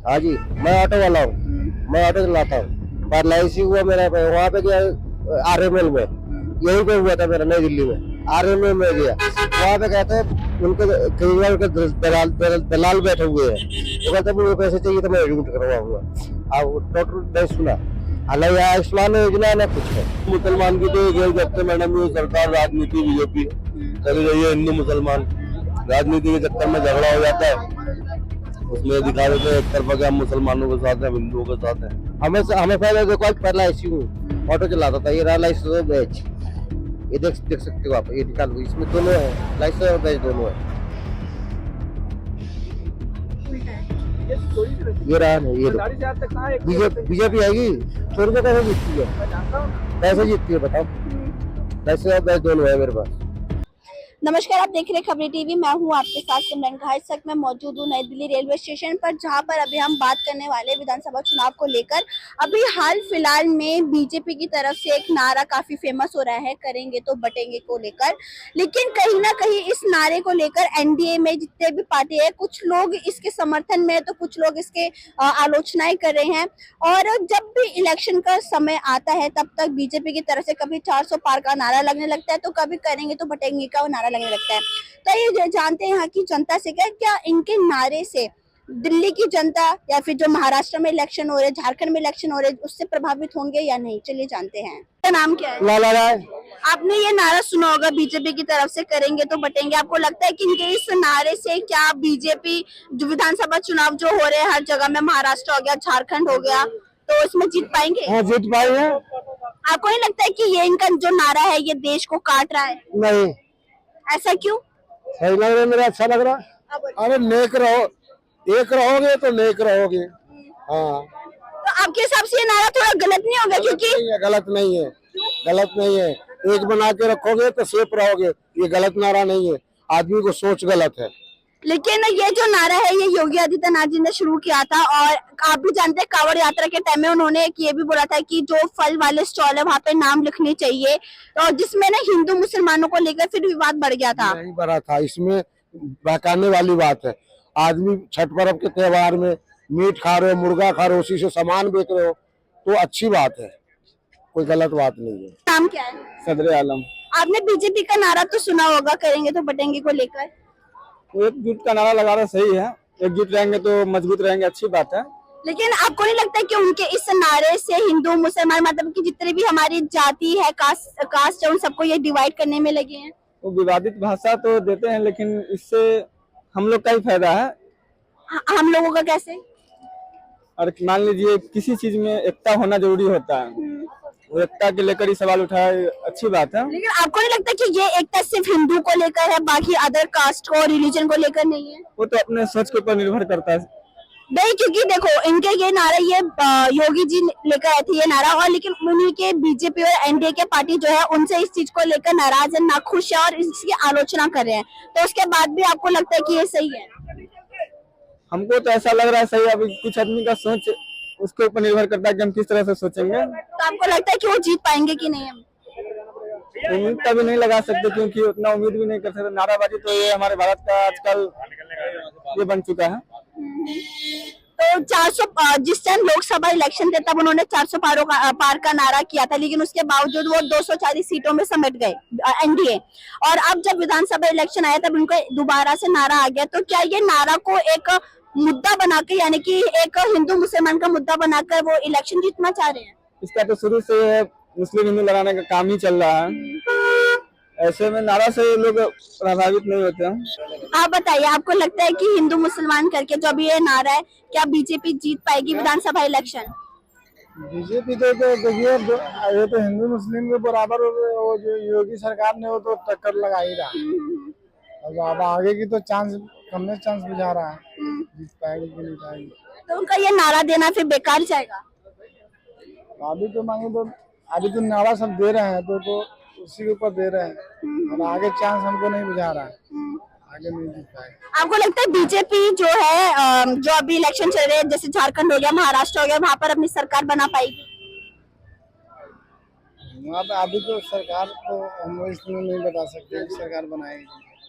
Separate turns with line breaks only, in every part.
हाँ जी, मैं ऑटो वाला हूँ। मैं ऑटो चलाता हूँ। पर LIC हुआ मेरा वहाँ पे गया RML में, यही पे हुआ था मेरा नई दिल्ली में। RML में गया, वहाँ पे कहते हैं उनके केजरीवाल के दलाल बैठे हुए हैं। वो कहते मुझे पैसे चाहिए तो मैं एडमिट करवाऊंगा। अब टोटल नहीं सुना, हालांकि यहाँ आयुष्मान योजना ना कुछ है। मुसलमान की तो यही कहते मैडम, ये सरकार राजनीति बीजेपी चली रही है। हिंदू मुसलमान राजनीति के चक्कर में झगड़ा हो जाता है, उसमें दिखा देते हैं एक तरफा के हम मुसलमानों के साथ हैं, हिंदुओं के साथ हैं। हमें पहले देखो, आज पहला ऐसी हूँ, ऑटो चलाता था। ये रहा लाइसेंस बैच, ये देख सकते हो आप, ये निकाल लो, इसमें दोनों है, लाइसेंस और बैच दोनों है। ये रहा नहीं, ये बीजेपी आएगी, 100 रुपये कैसे जीतती है? कैसे जीतती है बताओ? लाइसेंस और बैच दोनों है मेरे पास।
नमस्कार, आप देख रहे हैं खबरी टीवी। मैं हूं आपके साथ सिमरन घाट। इस वक्त मैं मौजूद हूं नई दिल्ली रेलवे स्टेशन पर, जहां पर अभी हम बात करने वाले विधानसभा चुनाव को लेकर। अभी हाल फिलहाल में बीजेपी की तरफ से एक नारा काफी फेमस हो रहा है, करेंगे तो बटेंगे को लेकर। लेकिन कहीं ना कहीं इस नारे को लेकर एनडीए में जितने भी पार्टी है, कुछ लोग इसके समर्थन में तो कुछ लोग इसके आलोचनाएं कर रहे हैं। और जब भी इलेक्शन का समय आता है, तब तक बीजेपी की तरफ से कभी 400 पार का नारा लगने लगता है, तो कभी करेंगे तो बटेंगे का नारा लगने लगता है। तो ये जानते हैं यहाँ की जनता से, क्या इनके नारे से दिल्ली की जनता या फिर जो महाराष्ट्र में इलेक्शन हो रहे, झारखंड में इलेक्शन हो रहे, उससे प्रभावित होंगे या नहीं? चलिए जानते हैं। आपका नाम क्या है?
लाला राय।
आपने ये नारा सुना होगा बीजेपी की तरफ से, करेंगे तो बटेंगे। आपको लगता है कि इनके इस नारे से क्या बीजेपी जो विधानसभा चुनाव जो हो रहे हैं हर जगह में, महाराष्ट्र हो गया, झारखंड हो गया, तो इसमें जीत पाएंगे?
हाँ, जीत पाएंगे।
आपको नहीं लगता है कि ये इनका जो नारा है ये देश को काट रहा है?
नहीं,
ऐसा क्यों?
सही लग रहा है, मेरा अच्छा लग रहा। अरे नेक रहो, एक रहोगे तो नेक रहोगे। हाँ,
तो आपके हिसाब से ये नारा थोड़ा गलत नहीं होगा? क्योंकि
गलत नहीं है, गलत नहीं है। एक बना के रखोगे तो सेफ रहोगे, ये गलत नारा नहीं है। आदमी को सोच गलत है।
लेकिन ये जो नारा है ये योगी आदित्यनाथ जी ने शुरू किया था, और आप भी जानते हैं कांवड़ यात्रा के टाइम में उन्होंने ये भी बोला था कि जो फल वाले स्टॉल है वहाँ पे नाम लिखने चाहिए, तो जिसमें ना हिंदू मुसलमानों को लेकर फिर विवाद बढ़ गया था।
नहीं बढ़ा था, इसमें बहकाने वाली बात है। आदमी छठ पर्व के त्योहार में मीट खा रहे हो, मुर्गा खा रहे हो, उसी से सामान बेच रहे हो, तो अच्छी बात है, कोई गलत बात नहीं है।
नाम क्या है?
सदर आलम।
आपने बीजेपी का नारा तो सुना होगा, करेंगे तो बटेंगे को लेकर।
एकजुट का नारा लगा रहा सही है, एकजुट रहेंगे तो मजबूत रहेंगे, अच्छी बात है।
लेकिन आपको नहीं लगता कि उनके इस नारे से हिंदू मुसलमान, मतलब कि जितने भी हमारी जाति है, कास्ट है, उन सबको ये डिवाइड करने में लगे हैं?
वो विवादित भाषा तो देते हैं, लेकिन इससे हम लोग का ही फायदा है।
हम लोगों का कैसे?
और मान लीजिए किसी चीज में एकता होना जरूरी होता है, वो एकता के लेकर ही सवाल उठाए, अच्छी बात है।
लेकिन आपको नहीं लगता कि ये एकता सिर्फ हिंदू को लेकर है, बाकी अदर कास्ट को, रिलीजन को लेकर नहीं है?
वो तो अपने सोच के ऊपर निर्भर करता है।
नहीं, क्योंकि देखो इनके ये नारा, ये योगी जी लेकर आए थे ये नारा, और लेकिन उन्हीं के बीजेपी और एनडीए के पार्टी जो है उनसे इस चीज को लेकर नाराज है, नाखुश है और इसकी आलोचना कर रहे हैं। तो उसके बाद भी आपको लगता है कि ये सही है?
हमको तो ऐसा लग रहा है सही। अभी कुछ आदमी का सोच उसके ऊपर निर्भर करता है कि हम किस तरह से सोचेंगे।
तो आपको लगता है कि वो जीत पाएंगे कि नहीं?
उम्मीद का भी नहीं लगा सकते, क्योंकि उतना उम्मीद भी नहीं कर सकते। नाराबाजी तो ये हमारे भारत का आजकल ये बन चुका है।
तो 400 जिस टाइम लोकसभा इलेक्शन थे तब उन्होंने 400 पार का नारा किया था, लेकिन उसके बावजूद वो 240 सीटों में समेट गए एनडीए। और अब जब विधानसभा इलेक्शन आया तब उनको दोबारा से नारा आ गया। तो क्या ये नारा को एक मुद्दा बनाकर, यानी कि एक हिंदू मुसलमान का मुद्दा बनाकर वो इलेक्शन जीतना चाह रहे हैं?
इसका तो शुरू से मुस्लिम हिंदू लड़ाने का काम ही चल रहा है। ऐसे में नारा से लोग प्रभावित नहीं होते हैं।
आप बताइए, आपको लगता है कि हिंदू मुसलमान करके जो भी ये नारा है, क्या बीजेपी जीत पाएगी विधानसभा इलेक्शन?
बीजेपी तो देखिए, ये तो हिंदू मुस्लिम के बराबर, वो जो योगी सरकार ने वो तो टक्कर लगा ही रहा। अब आगे की तो कम चांस बुझा रहा है, जीत पाएगी कि नहीं पाएगी।
तो उनका ये नारा देना फिर बेकार जाएगा?
अभी तो नारा सब दे रहे हैं, तो उसी के ऊपर दे रहे हैं, और आगे चांस हमको नहीं बुझा रहा है, आगे नहीं जीत पाएगा।
आपको लगता है बीजेपी जो है, जो अभी इलेक्शन चल रहे हैं, जैसे झारखंड हो गया, महाराष्ट्र हो गया, वहाँ पर अपनी सरकार बना पाएगी?
वहाँ पे अभी तो सरकार तो हम इसमें नहीं बता सकते सरकार बनाएगी।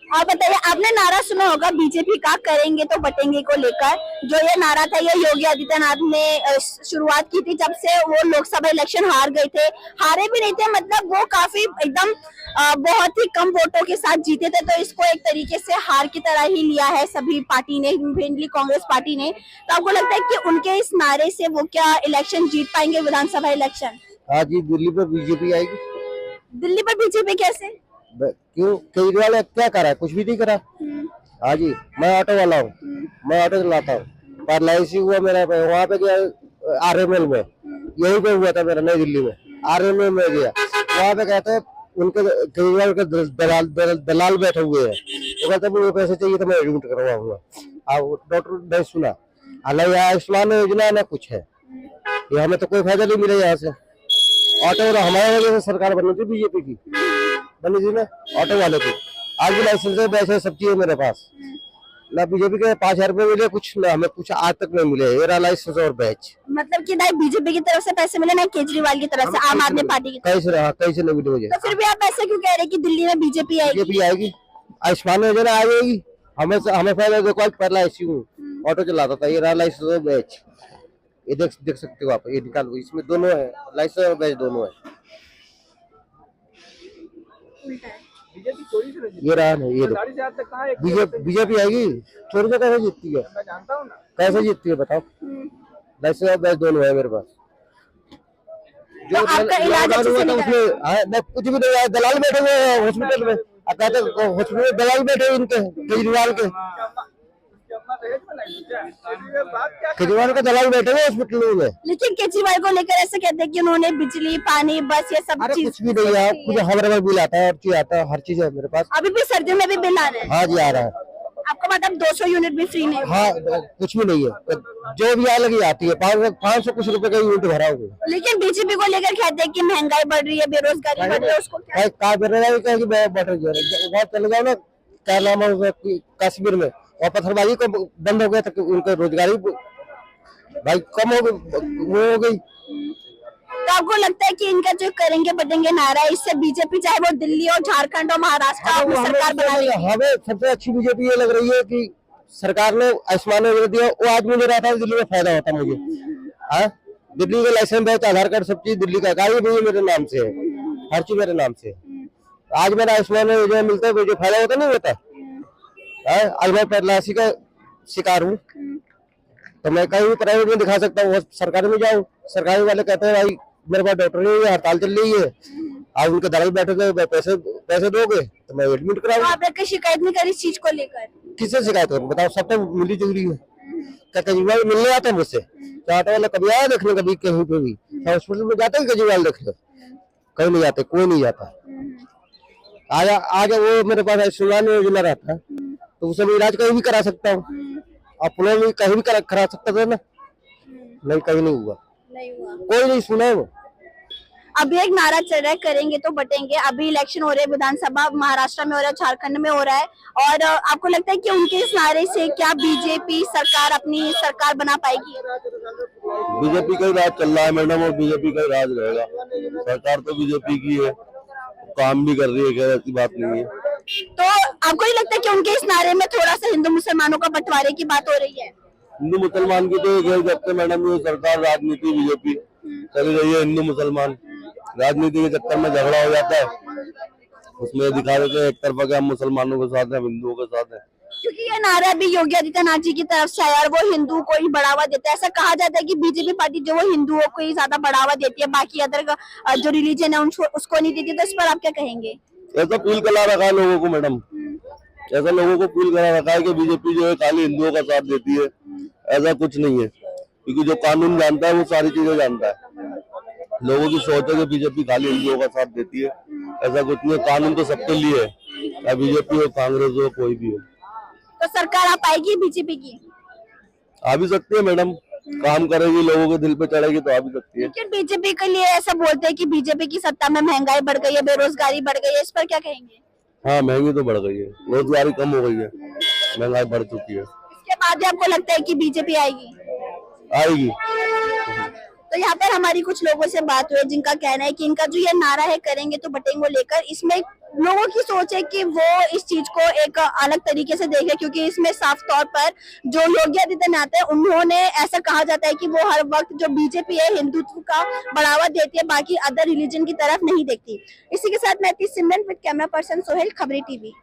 आप बताइए, आपने नारा सुना होगा बीजेपी का करेंगे तो बटेंगे को लेकर। जो ये नारा था ये योगी आदित्यनाथ ने शुरुआत की थी जब से वो लोकसभा इलेक्शन हार गए थे। हारे भी नहीं थे, मतलब वो काफी एकदम बहुत ही कम वोटों के साथ जीते थे, तो इसको एक तरीके से हार की तरह ही लिया है सभी पार्टी ने, मेनली कांग्रेस पार्टी ने। तो आपको लगता है कि उनके इस नारे से वो क्या इलेक्शन जीत पाएंगे, विधानसभा इलेक्शन?
हाँ जी, दिल्ली पर बीजेपी आएगी।
दिल्ली पर बीजेपी कैसे?
क्यों? केजरीवाल ने क्या करा है? कुछ भी नहीं करा। हाँ जी, मैं ऑटो वाला हूँ, मैं ऑटो चलाता हूँ। पैरालाइसिस हुआ मेरा, वहाँ पे गया आरएमएल में, यहीं पे हुआ था मेरा, नई दिल्ली में। आरएमएल में गया, वहाँ पे कहते हैं उनके केजरीवाल के दलाल बैठे हुए हैं। तो कहते मुझे पैसे चाहिए तो मैं एडमिट करवाऊंगा। डॉक्टर नहीं सुना, हालांकि आयुष्मान योजना ना कुछ है, ये हमें तो कोई फायदा नहीं मिला यहाँ से। ऑटो हमारे वजह से सरकार बनी थी, बीजेपी की बनी थी ना, ऑटो वाले की। आज भी लाइसेंस है, वैसे सब चीज मेरे पास ना। बीजेपी के 5,000 रुपए मिले, कुछ ना हमें कुछ आज तक नहीं मिले। ये लाइसेंस और बैच,
मतलब कि ना बीजेपी की तरफ से पैसे मिले ना केजरीवाल की तरफ से, आम आदमी पार्टी की तरफ
कैसे नहीं मिले मुझे।
तो फिर भी आप ऐसे क्यों कह रहे हैं कि दिल्ली में बीजेपी आएगी?
बीजेपी आएगी, आयुष्मान योजना आ जाएगी। हमें फायदा देखो, पहला ऐसी हूँ, ऑटो चलाता था। ये लाइसेंस और बैच, ये देख सकते हो आप, ये निकालो, इसमें दोनों है, लाइसेंस और बैच दोनों है। ये रहा नहीं, ये बीजेपी आएगी। चोरी से कैसे जीतती है? मैं जानता हूँ ना, कैसे जीतती है बताओ। लाइसेंस और बैच दोनों है मेरे पास। जो
आपका इलाज अच्छे से नहीं
मैं कुछ भी नहीं आया, दलाल बैठे हुए हैं हॉस्पिटल में। कहते हॉस्पिटल में दलाल बैठे इनके, केजरीवाल के, केजरीवाल के दलाल बैठे हुए हॉस्पिटल में।
लेकिन केजरीवाल को लेकर ऐसे कहते हैं कि उन्होंने बिजली, पानी, बस ये सब चीज।
कुछ भी नहीं है, कुछ हमारे बिल आता है, हर चीज आता है, हर चीज है मेरे पास।
अभी भी सर्दियों में भी बिल आ रहे हैं?
हाँ जी, आ रहा है।
आपका मतलब 200 यूनिट भी फ्री नहीं?
हाँ, कुछ भी नहीं है, जो भी आ लगी आती है। 500 कुछ रुपए का यूनिट भरा हुआ।
लेकिन बीजेपी को लेकर कहते हैं कि महंगाई बढ़ रही है, बेरोजगारी बढ़ रही है, उसको क्या?
वहाँ चले जाओ ना, क्या नाम है, कश्मीर में, और पत्थरबाजी को बंद हो गया था, उनका रोजगारी भाई कम हो गई, वो हो गई।
तो आपको लगता है कि इनका जो करेंगे बटेंगे नारा है, इससे बीजेपी चाहे वो दिल्ली और झारखंड और महाराष्ट्र अपनी सरकार बना लेगी?
हमें सबसे अच्छी बीजेपी ये लग रही है कि सरकार ने आयुष्मान योजना दिया। वो आज मुझे रहता है दिल्ली में फायदा होता मुझे। हाँ, दिल्ली का लाइसेंस बैच, आधार कार्ड, सब चीज दिल्ली का गाड़ी भी मेरे नाम से है, हर चीज मेरे नाम से है। आज मेरा आयुष्मान योजना मिलता है, मुझे फायदा होता नहीं होता। आज मैं पैरालाइसिस का शिकार हूँ, तो मैं कहीं भी प्राइवेट में दिखा सकता हूँ, सरकारी में जाऊँ। सरकारी वाले कहते हैं भाई मेरे पास डॉक्टर नहीं है, हड़ताल चल रही है, आज उनके दलाल बैठे थे, पैसे दोगे तो मैं एडमिट कराऊंगा।
तो आपने शिकायत नहीं करी इस चीज को लेकर?
किससे शिकायत करूँ बताओ? सब तो मिली जुली है। क्या केजरीवाल मिलने आता है मुझसे? ऑटो वाला कभी आया देखने, कभी कहीं पे भी हॉस्पिटल में जाते हैं केजरीवाल देखने? कहीं नहीं जाते, कोई नहीं जाता। आज वो मेरे पास आयुष्मान योजना रहता है तो उसे मैं इलाज कहीं भी करा सकता हूँ। अपने भी कहीं भी करा सकता था ना, नहीं, कहीं नहीं हुआ, कोई नहीं सुना वो।
अभी एक नारा चल रहा है करेंगे तो बटेंगे। अभी इलेक्शन हो रहे हैं, विधानसभा महाराष्ट्र में हो रहा है, झारखंड में हो रहा है, और आपको लगता है कि उनके इस नारे से क्या बीजेपी सरकार अपनी सरकार बना पाएगी?
बीजेपी का ही राज चल रहा है मैडम, और बीजेपी का ही राज रहेगा। सरकार तो बीजेपी की है, काम भी कर रही है, खैर ऐसी बात नहीं है।
तो आपको नहीं लगता कि उनके इस नारे में थोड़ा सा हिंदू मुसलमानों का बंटवारे की बात हो रही है?
हिंदू मुसलमान की तो एक जब से मैडम ये सरकार राजनीति बीजेपी चली रही है, हिंदू मुसलमान राजनीति के चक्कर में झगड़ा हो जाता है, उसमें दिखा देते हैं एक तरफा के हम मुसलमानों के साथ हैं, हिंदुओं के साथ हैं।
क्योंकि ये नारा भी योगी आदित्यनाथ जी की तरफ से आया और वो हिंदू को ही बढ़ावा देता है। ऐसा कहा जाता है कि बीजेपी पार्टी जो वो हिंदुओं को ही ज्यादा बढ़ावा देती है, बाकी अदर जो रिलीजन है उसको नहीं देती। तो इस पर आप क्या कहेंगे?
ऐसा फील करा रखा है लोगों को मैडम, ऐसा लोगों को फील करा रखा है कि बीजेपी जो है खाली हिंदुओं का साथ देती है। ऐसा कुछ नहीं है, क्योंकि जो कानून जानता है वो सारी चीजें जानता है। लोगों की सोच है कि बीजेपी खाली हिंदुओं का साथ देती है, ऐसा कुछ नहीं है। कानून तो सबके लिए है, चाहे बीजेपी हो, कांग्रेस हो, कोई भी हो।
तो सरकार आ पाएगी बीजेपी की?
आ भी सकती है मैडम, काम करेगी, लोगों के दिल पे चढ़ेगी तो आ भी सकती है।
लेकिन बीजेपी के लिए ऐसा बोलते हैं कि बीजेपी की सत्ता में महंगाई बढ़ गई है, बेरोजगारी बढ़ गई है, इस पर क्या कहेंगे?
हाँ, महंगी तो बढ़ गई है, रोजगारी कम हो गई है, महंगाई बढ़ चुकी है।
इसके बाद आपको लगता है कि बीजेपी आएगी?
आएगी।
तो यहाँ पर हमारी कुछ लोगों से बात हुई जिनका कहना है कि इनका जो ये नारा है करेंगे तो बटेंगे लेकर, इसमें लोगों की सोच है कि वो इस चीज को एक अलग तरीके से देखे, क्योंकि इसमें साफ तौर पर जो योगी आदित्यनाथ है उन्होंने ऐसा कहा जाता है कि वो हर वक्त जो बीजेपी है हिंदुत्व का बढ़ावा देती है, बाकी अदर रिलीजन की तरफ नहीं देखती। इसी के साथ मैं थी सिमरन विद कैमरा पर्सन सोहेल, खबरी टीवी।